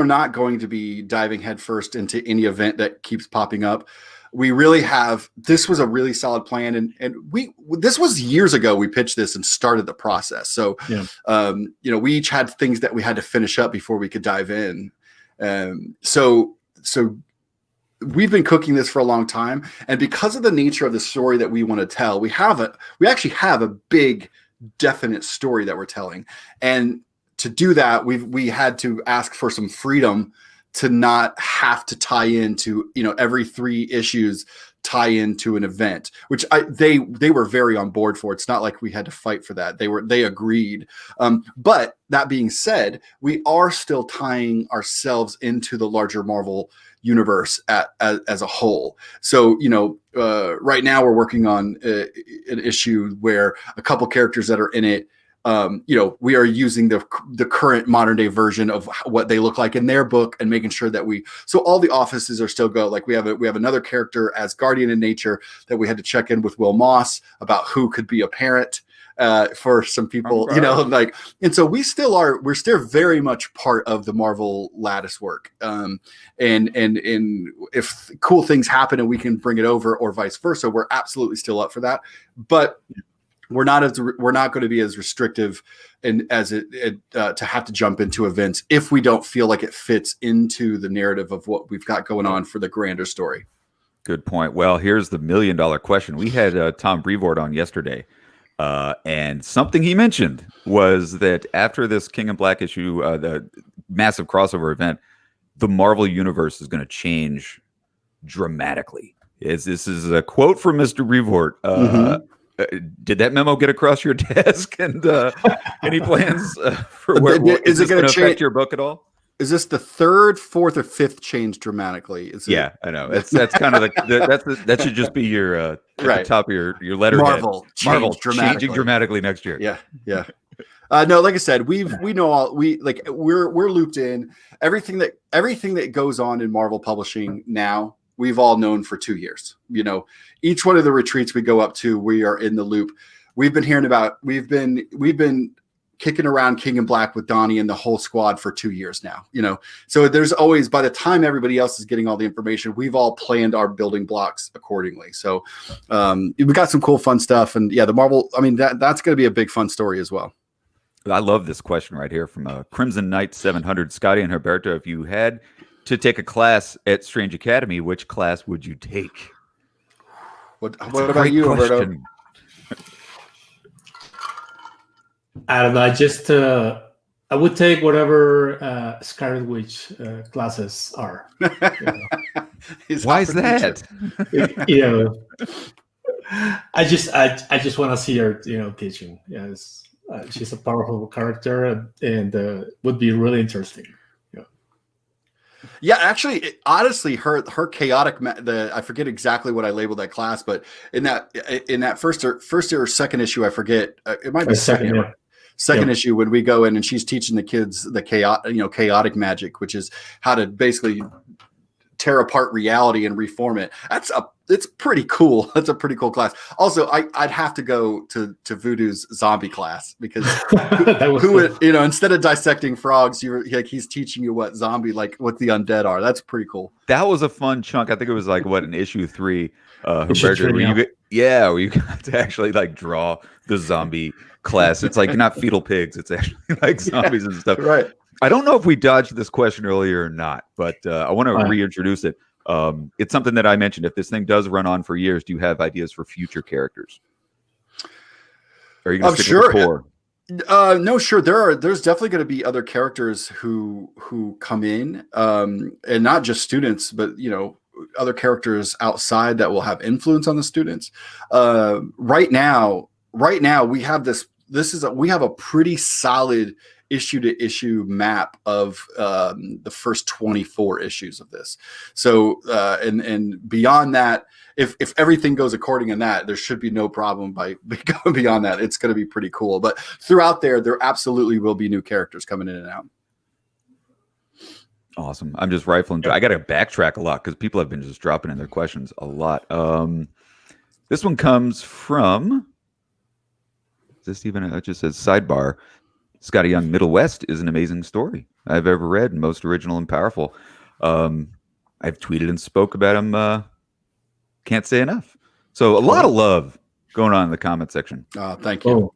not going to be diving headfirst into any event that keeps popping up. We really have. This was a really solid plan, and this was years ago. We pitched this and started the process. So, we each had things that we had to finish up before we could dive in. So we've been cooking this for a long time, and because of the nature of the story that we want to tell, we actually have a big, definite story that we're telling, and to do that, we had to ask for some freedom to not have to tie into, every 3 issues tie into an event, which they were very on board for. It's not like we had to fight for that. They agreed. But that being said, we are still tying ourselves into the larger Marvel universe as a whole. So, right now we're working on an issue where a couple characters that are in it, we are using the current modern day version of what they look like in their book and making sure that so all the offices are still go. Like we have another character as Guardian in Nature that we had to check in with Will Moss about who could be a parent for some people, and so we're still very much part of the Marvel lattice work. And if cool things happen and we can bring it over or vice versa, we're absolutely still up for that. But we're not going to be as restrictive and as it to have to jump into events if we don't feel like it fits into the narrative of what we've got going on for the grander story. Good point. Well, here's the $1 million question. We had Tom Brevoort on yesterday, and something he mentioned was that after this King in Black issue, the massive crossover event, the Marvel universe is going to change dramatically. This is a quote from Mr. Brevoort. Did that memo get across your desk? And any plans for where is it going to affect your book at all? Is this the 3rd, 4th, or 5th change dramatically? Yeah, I know. That's kind of that should just be your right. Top of your letterhead. Marvel changing dramatically next year. Yeah. No, like I said, we're looped in. Everything that goes on in Marvel publishing now, we've all known for 2 years. Each one of the retreats we go up to, we are in the loop. We've been hearing about. We've been kicking around King in Black with Donnie and the whole squad for 2 years now. So there's always, by the time everybody else is getting all the information, we've all planned our building blocks accordingly. So we've got some cool, fun stuff, and the Marvel. I mean, that's going to be a big, fun story as well. I love this question right here from Crimson Knight 700. Scotty and Herberto, if you had to take a class at Strange Academy, which class would you take? What about you, Roberto? I don't know. I would take whatever Scarlet Witch classes are. Why is that? I just want to see her, teaching. Yes, she's a powerful character and would be really interesting. Yeah, actually, honestly, her chaotic. I forget exactly what I labeled that class, but in that first or second issue, I forget. It might be second issue when we go in and she's teaching the kids the chaotic magic, which is how to basically tear apart reality and reform it. It's pretty cool. That's a pretty cool class. Also, I'd have to go to Voodoo's zombie class because instead of dissecting frogs, he's teaching you what the undead are. That's pretty cool. That was a fun chunk. I think it was in issue 3. Where you got to actually draw the zombie class. It's not fetal pigs. It's actually zombies and stuff. Right. I don't know if we dodged this question earlier or not, but I want to reintroduce it. It's something that I mentioned. If this thing does run on for years, do you have ideas for future characters? Are you going to stick with the core? No, sure. There's definitely going to be other characters who come in, and not just students, but other characters outside that will have influence on the students. Right now we have we have a pretty solid issue to issue map of the first 24 issues of this. So and beyond that, if everything goes according in that, there should be no problem by going beyond that. It's going to be pretty cool. But throughout there absolutely will be new characters coming in and out. Awesome. I'm just rifling through. I got to backtrack a lot because people have been just dropping in their questions a lot. This one comes from, is this even, it just says sidebar. Scotty Young, Middle West is an amazing story I've ever read, most original and powerful. I've tweeted and spoke about him. Can't say enough. So a lot of love going on in the comment section. Thank you.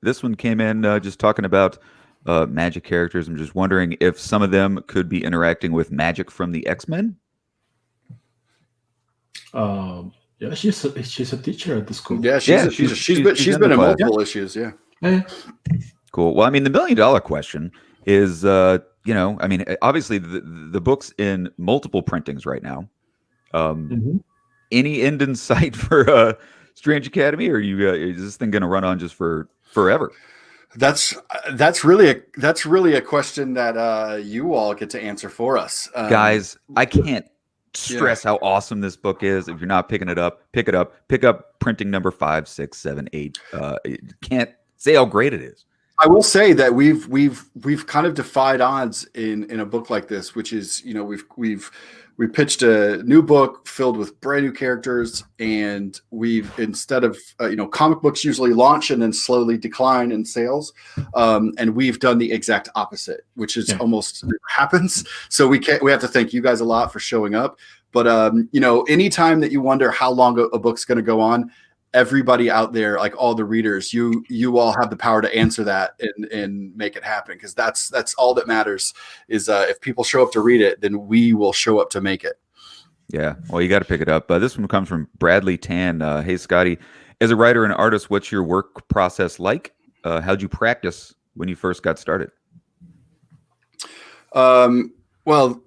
This one came in just talking about magic characters. I'm just wondering if some of them could be interacting with magic from the X-Men. Yeah, she's a teacher at the school. Yeah, she's been in multiple issues. Yeah. Cool. Well, I mean, the $1 million question is, obviously the book's in multiple printings right now. Any end in sight for Strange Academy, or is this thing going to run on just for forever? That's really a question that you all get to answer for us, guys. I can't stress how awesome this book is. If you're not picking it up, pick it up. Pick up printing number 5, 6, 7, 8. Can't say how great it is. I will say that we've kind of defied odds in a book like this, which is, we pitched a new book filled with brand new characters, and we've, instead of comic books usually launch and then slowly decline in sales, and we've done the exact opposite, which is almost happens. So we have to thank you guys a lot for showing up. But anytime that you wonder how long a book's going to go on, everybody out there, like all the readers, you all have the power to answer that and make it happen, because that's all that matters is if people show up to read it, then we will show up to make it. Yeah, well, you got to pick it up. This one comes from Bradley Tan. Hey, Scotty, as a writer and artist, what's your work process like? How'd you practice when you first got started? Well,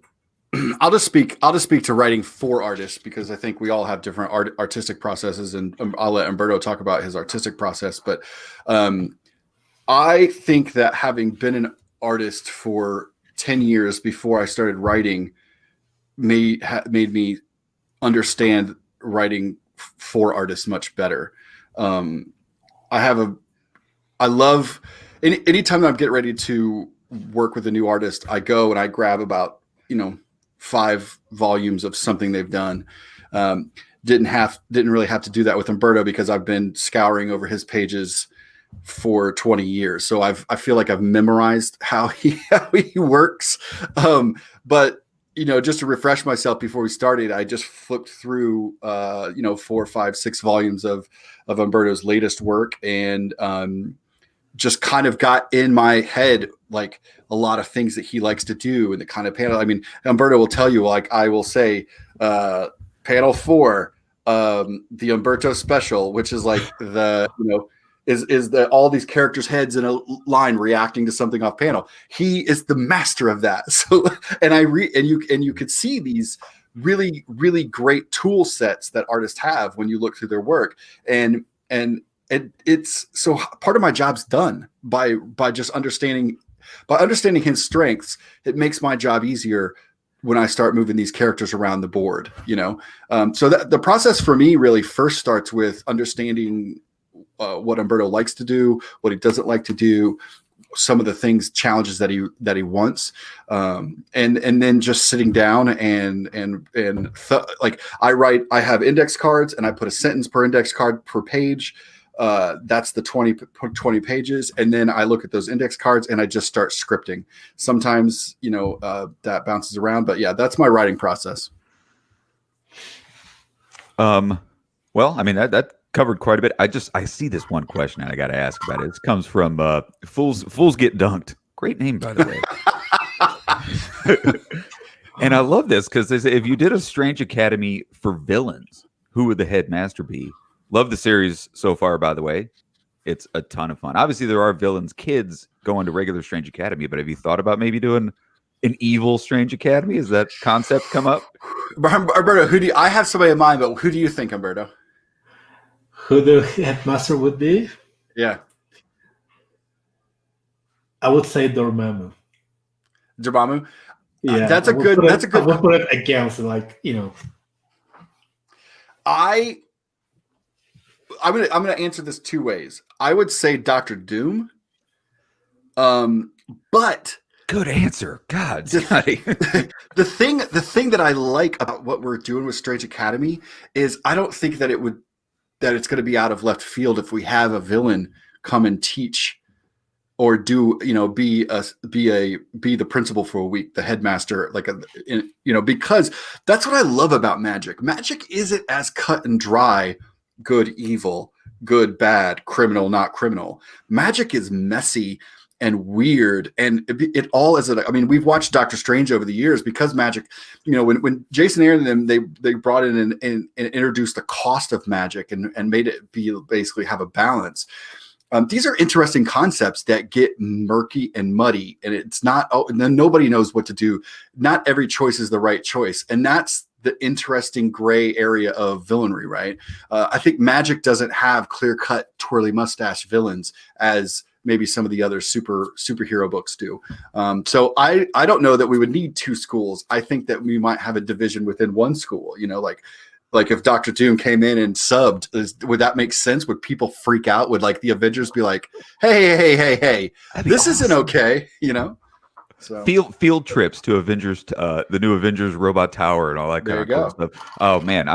I'll just speak to writing for artists, because I think we all have different artistic processes, and I'll let Umberto talk about his artistic process. But I think that having been an artist for 10 years before I started writing made me understand writing for artists much better. Anytime I'm getting ready to work with a new artist, I go and I grab about 5 volumes of something they've done. Didn't really have to do that with Umberto, because I've been scouring over his pages for 20 years. So I feel like I've memorized how he works. But just to refresh myself before we started, I just flipped through 4, 5, 6 volumes of Umberto's latest work, and just kind of got in my head like a lot of things that he likes to do and the kind of panel. I mean, Umberto will tell you, like, I will say panel 4, the Umberto special, which is like is all these characters' heads in a line reacting to something off panel. He is the master of that. So, and you could see these really, really great tool sets that artists have when you look through their work, and it's so part of my job's done by just understanding his strengths. It makes my job easier when I start moving these characters around the board, so that the process for me really first starts with understanding what Umberto likes to do, what he doesn't like to do, some of the challenges that he wants, and then just sitting down I have index cards, and I put a sentence per index card per page. That's the 20 pages. And then I look at those index cards and I just start scripting. Sometimes, that bounces around, but yeah, that's my writing process. Well, I mean, that covered quite a bit. I see this one question and I got to ask about it. It comes from Fools Get Dunked. Great name, by the way. And I love this because they say, if you did a Strange Academy for villains, who would the headmaster be? Love the series so far, by the way. It's a ton of fun. Obviously, there are villains' kids going to regular Strange Academy, but have you thought about maybe doing An evil Strange Academy? Is that concept come up? Umberto, I have somebody in mind, but who do you think, Umberto? Who the headmaster would be? Yeah. I would say Dormammu. Dormammu? Yeah, That's a good. I would put it against, like, I'm gonna answer this two ways. I would say Doctor Doom. But good answer. God, Scotty. the thing that I like about what we're doing with Strange Academy is I don't think that it's going to be out of left field if we have a villain come and teach or do, be the principal for a week, the headmaster, because that's what I love about magic. Magic isn't as cut and dry, good, evil, good, bad, criminal, not criminal. Magic is messy and weird, and it all is. We've watched Doctor Strange over the years because magic. When Jason Aaron and them they brought in and introduced the cost of magic and made it basically have a balance. These are interesting concepts that get murky and muddy, and it's not. And then nobody knows what to do. Not every choice is the right choice, and that's the interesting gray area of villainry, right? I think magic doesn't have clear-cut, twirly mustache villains as maybe some of the other superhero books do. So I don't know that we would need two schools. I think that we might have a division within one school, like if Dr. Doom came in and subbed, would that make sense? Would people freak out? Would like the Avengers be like, hey, this isn't okay, So field trips to Avengers, the new Avengers Robot Tower and all that kind of cool stuff. Oh man,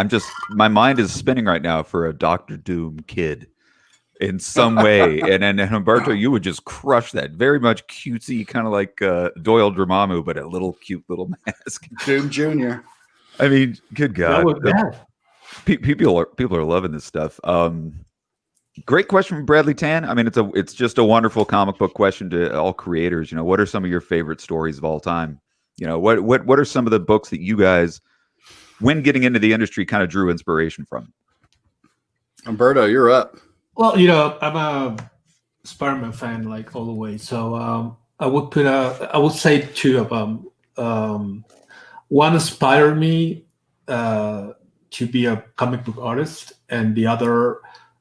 my mind is spinning right now for a Dr. Doom kid in some way. and Humberto, you would just crush that. Very much cutesy, kind of like Doyle Dormammu, but a little cute little mask. Doom Jr. I mean, good God. People are loving this stuff. Great question from Bradley Tan. I mean, it's just a wonderful comic book question to all creators. What are some of your favorite stories of all time? What are some of the books that you guys, when getting into the industry, kind of drew inspiration from? Umberto, you're up. Well, I'm a Spider-Man fan, like, all the way. So I would say two of them. One inspired me to be a comic book artist, and the other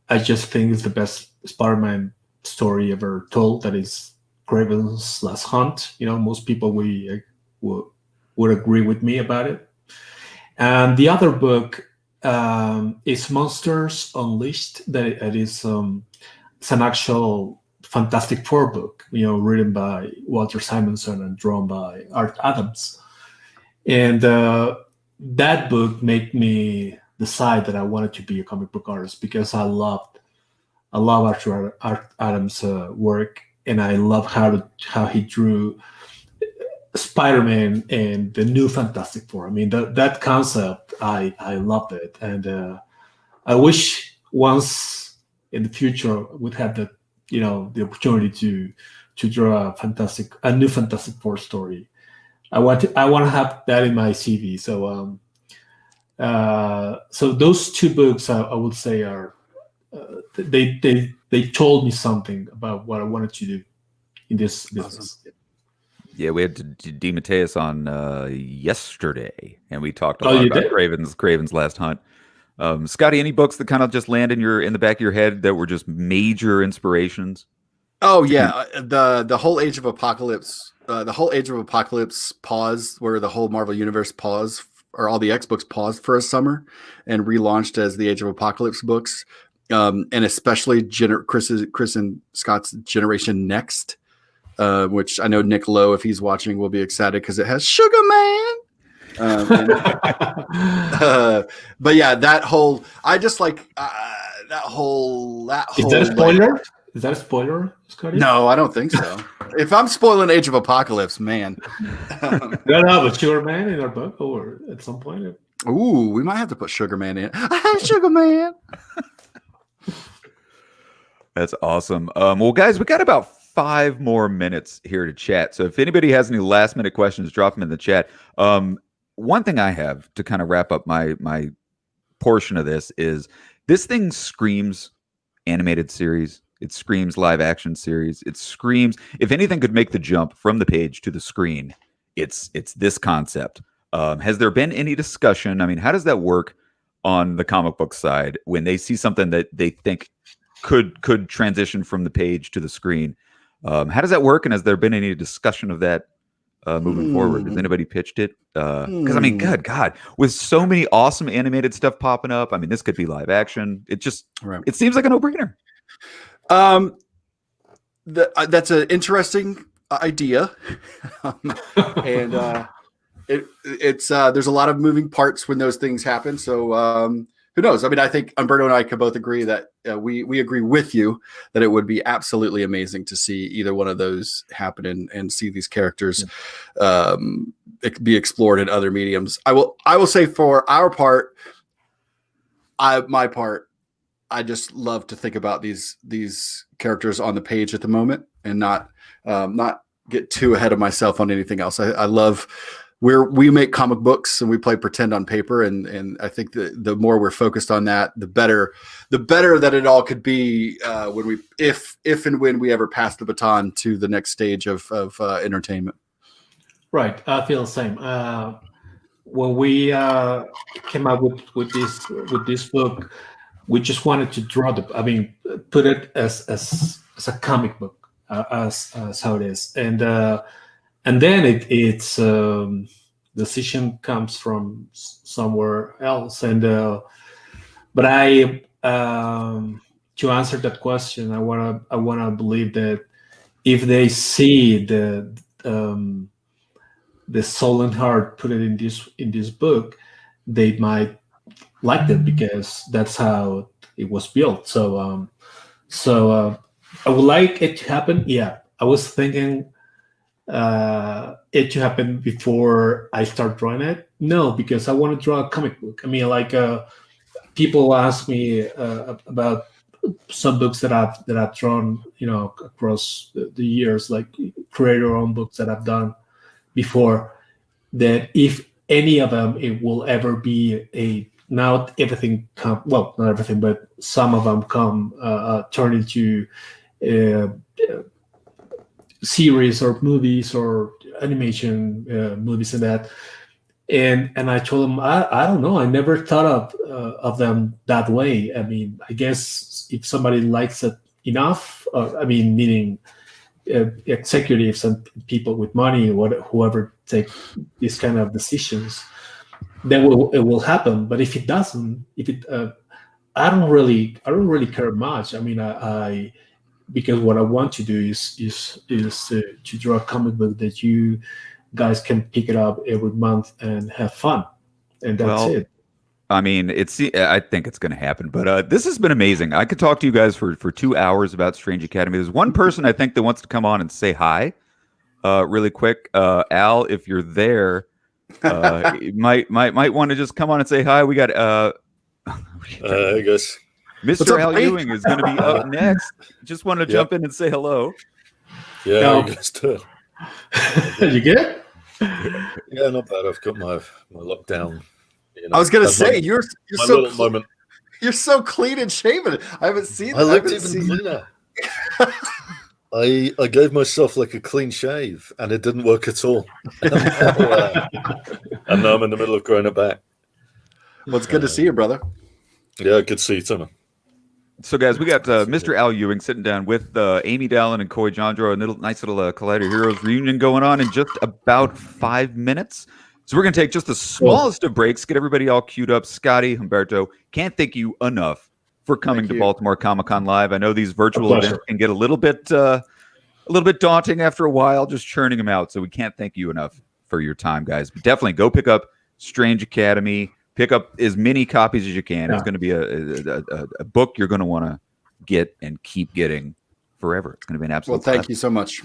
I just think is the best Spider-Man story ever told. That is Kraven's Last Hunt. Most people would agree with me about it. And the other book is Monsters Unleashed. That is it's an actual Fantastic Four book, written by Walter Simonson and drawn by Art Adams. And that book made me decide that I wanted to be a comic book artist, because I love Art Adams' work, and I love how he drew Spider-Man and the new Fantastic Four. I mean, that concept, I loved it, and I wish once in the future we'd have the opportunity to draw a new Fantastic Four story. I want to have that in my CV. So so those two books I would say are they told me something about what I wanted to do in this business. Awesome. Yeah, we had DeMatteis on yesterday, and we talked a lot about Kraven's Last Hunt. Scotty, any books that kind of just land in the back of your head that were just major inspirations? Oh yeah, the whole Age of Apocalypse. The whole Age of Apocalypse pause, where the whole Marvel Universe paused, or all the X books paused for a summer and relaunched as the Age of Apocalypse books, and especially Chris and Scott's Generation Next, which I know Nick Lowe, if he's watching, will be excited because it has Sugar Man. But yeah, that whole I just like that whole. Is that a spoiler? Is that a spoiler, Scotty? No, I don't think so. If I'm spoiling Age of Apocalypse, man. No, but Sugar Man in our book, or at some point. Ooh, we might have to put Sugar Man in. I have Sugar Man. That's awesome. Well, guys, we got about 5 more minutes here to chat. So if anybody has any last minute questions, drop them in the chat. One thing I have to kind of wrap up my portion of this is this thing screams animated series. It screams live action series. It screams, if anything could make the jump from the page to the screen, it's this concept. Has there been any discussion? I mean, how does that work on the comic book side when they see something that they think could transition from the page to the screen? How does that work? And has there been any discussion of that moving forward? Has anybody pitched it? Because I mean, good God, with so many awesome animated stuff popping up, I mean, this could be live action. It just it seems like a no-brainer. That's an interesting idea, and it's there's a lot of moving parts when those things happen. So who knows? I mean, I think Umberto and I could both agree that we agree with you that it would be absolutely amazing to see either one of those happen and see these characters be explored in other mediums. I will say for our part, my part, I just love to think about these characters on the page at the moment and not get too ahead of myself on anything else. I love we make comic books and we play pretend on paper, and I think the more we're focused on that, the better that it all could be when we if and when we ever pass the baton to the next stage of entertainment. Right, I feel the same. When we came up with this book, we just wanted to draw put it as a comic book, as how it is, and then it's decision comes from somewhere else, and but I to answer that question, I wanna believe that if they see the soul and heart put it in this book, they might like it because that's how it was built. So I would like it to happen. Yeah, I was thinking it to happen before I start drawing it. No, because I want to draw a comic book. I mean, like people ask me about some books that I've drawn, across the years, like creator-owned books that I've done before, that if any of them it will ever be not everything not everything, but some of them turn into series or movies or animation movies and that. And I told them I don't know, I never thought of them that way. I mean, I guess if somebody likes it enough, meaning executives and people with money, whoever take these kind of decisions, then it will happen. But if it doesn't, I don't really care much. I mean, I because what I want to do is to draw a comic book that you guys can pick it up every month and have fun, and that's it. I mean, I think it's going to happen, but this has been amazing. I could talk to you guys for 2 hours about Strange Academy. There's one person I think that wants to come on and say hi, really quick. Al, if you're there, you might want to just come on and say hi. We got I guess Mr. Al Ewing is going to be up next. Just wanted to jump in and say hello. Yeah, you guys do. You good? Yeah, not bad. I've got my lockdown. I was going to say you're so moment. You're so clean and shaven. I haven't seen. I looked even cleaner. I gave myself like a clean shave, and it didn't work at all. And now I'm in the middle of growing it back. Well, it's good to see you, brother. Yeah, good to see you too. So, guys, we got Mr. Al Ewing sitting down with Amy Dallin and Coy Jandro, a nice little Collider Heroes reunion going on in just about 5 minutes. So we're going to take just the smallest of breaks, get everybody all queued up. Scotty, Humberto, can't thank you enough for coming to Baltimore Comic-Con Live. I know these virtual events can get a little bit daunting after a while, just churning them out. So we can't thank you enough for your time, guys. But definitely go pick up Strange Academy. Pick up as many copies as you can. Yeah. It's going to be a book you're going to want to get and keep getting forever. It's going to be an absolute. Well, thank you so much.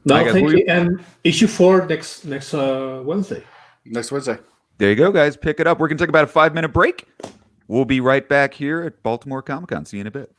No, thank you. And issue 4 next Wednesday. Next Wednesday. There you go, guys. Pick it up. We're going to take about a 5-minute break. We'll be right back here at Baltimore Comic-Con. See you in a bit.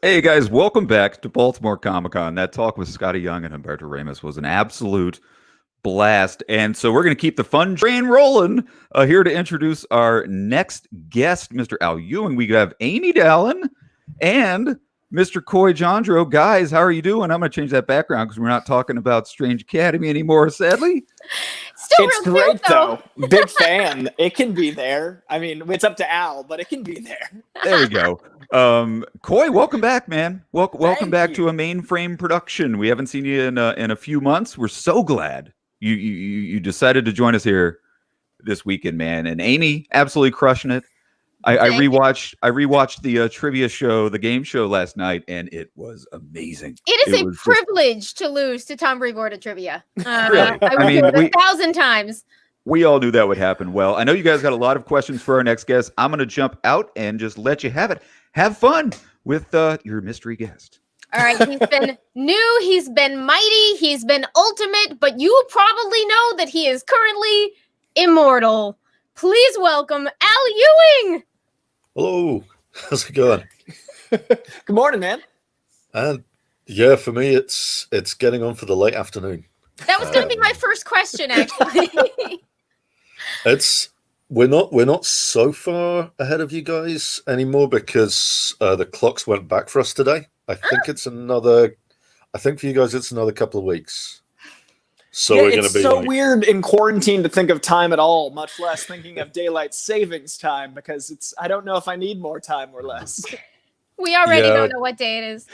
Hey guys, welcome back to Baltimore Comic-Con. That talk with Scotty Young and Humberto Ramos was an absolute blast. And so we're going to keep the fun train rolling. Here to introduce our next guest, Mr. Al Ewing. We have Amy Dallin and Mr. Coy Jandro. Guys, how are you doing? I'm going to change that background because we're not talking about Strange Academy anymore, sadly. Still It's real great cute, though. Big fan. It can be there. I mean, it's up to Al, but it can be there. There we go. Coy, welcome back, man. Welcome Thank back you. to a mainframe production. We haven't seen you in a few months. We're so glad you decided to join us here this weekend, man. And Amy, absolutely crushing it. I rewatched the trivia show, the game show last night, and it was amazing. It is a was just- privilege to lose to Tom Brevoort at trivia. Really? I would do it 1,000 times. We all knew that would happen. Well, I know you guys got a lot of questions for our next guest. I'm going to jump out and just let you have it. Have fun with your mystery guest. All right, he's been new, he's been mighty, he's been ultimate, but you probably know that he is currently immortal. Please welcome Al Ewing. Hello, how's it going? Good morning, man. And yeah, for me, it's getting on for the late afternoon. That was going to be my first question, actually. We're not so far ahead of you guys anymore because the clocks went back for us today. I think for you guys it's another couple of weeks. So Yeah, we're going it's to be so weird in quarantine to think of time at all, much less thinking of daylight savings time, because I don't know if I need more time or less. We already Yeah. don't know what day it is.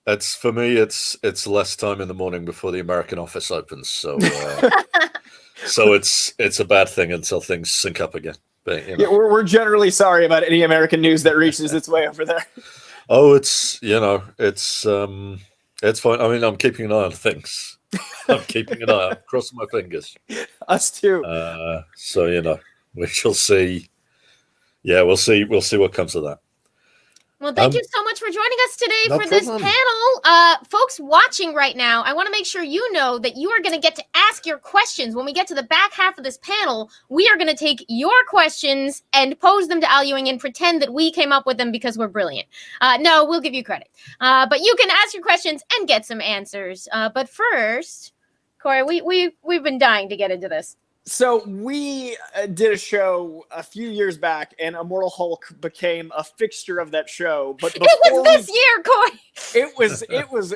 It's for me. It's less time in the morning before the American office opens. So so it's a bad thing until things sync up again. But you know. Yeah, we're generally sorry about any American news that reaches its way over there. Oh, it's fine. I mean, I'm keeping an eye on things. I'm keeping an eye. I'm crossing my fingers. Us too. So we shall see. Yeah, we'll see. We'll see what comes of that. Well, thank you so much for joining us today No for this problem. panel. Folks watching right now, I want to make sure you know that you are going to get to ask your questions. When we get to the back half of this panel, we are going to take your questions and pose them to Al Ewing and pretend that we came up with them because we're brilliant. No, we'll give you credit. But you can ask your questions and get some answers. But first, Corey, we've been dying to get into this. So we did a show a few years back, and Immortal Hulk became a fixture of that show. But It was this year, Corey.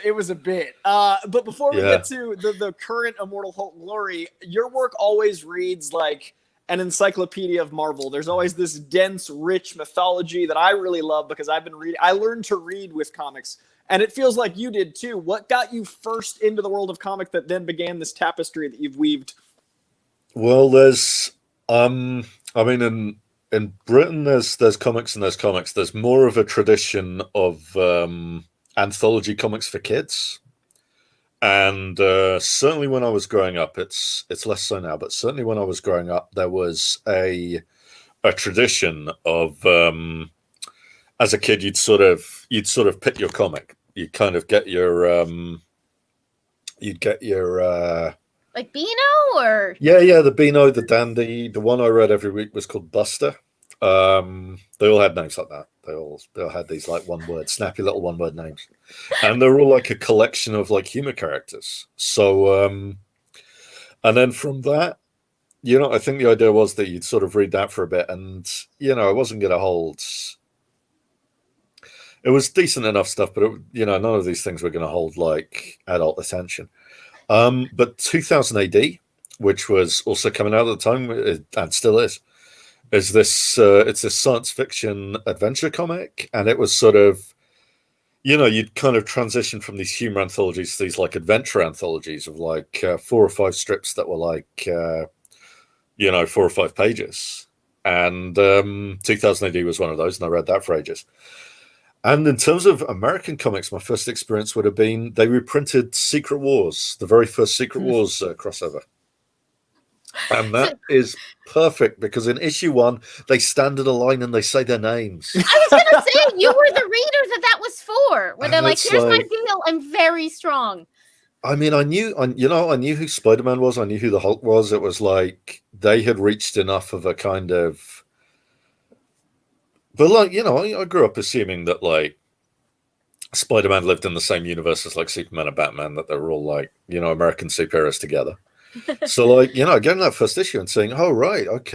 it was a bit. But before we Yeah. get to the current Immortal Hulk glory, your work always reads like an encyclopedia of Marvel. There's always this dense, rich mythology that I really love because I've been reading. I learned to read with comics, and it feels like you did too. What got you first into the world of comic that then began this tapestry that you've weaved? Well, there's I mean, in Britain, there's comics and there's comics. There's more of a tradition of anthology comics for kids, and certainly when I was growing up, it's less so now. But certainly when I was growing up, there was a tradition of as a kid, you'd sort of pick your comic. You'd kind of get your Like Beano or? Yeah, the Beano, the Dandy. The one I read every week was called Buster. They all had names like that. They all had these like snappy little one word names, and they're all like a collection of like humor characters. So, and then from that, I think the idea was that you'd sort of read that for a bit, and I wasn't going to hold. It was decent enough stuff, but none of these things were going to hold like adult attention. But 2000 AD, which was also coming out at the time and still is this it's this science fiction adventure comic, and it was sort of you'd kind of transition from these humor anthologies to these like adventure anthologies of like 4 or 5 strips that were like 4 or 5 pages, and 2000 AD was one of those, and I read that for ages. And in terms of American comics, my first experience would have been they reprinted Secret Wars, the very first Secret Wars crossover. And that is perfect because in issue 1, they stand in a line and they say their names. I was going to say, you were the reader that was for. Where they're And like, it's here's my like- deal. I'm very strong. I mean, I knew who Spider-Man was. I knew who the Hulk was. It was like they had reached enough of a kind of. But like, I grew up assuming that like Spider-Man lived in the same universe as like Superman and Batman, that they were all like, you know, American superheroes together. So like, you know, getting that first issue and saying, oh right, okay,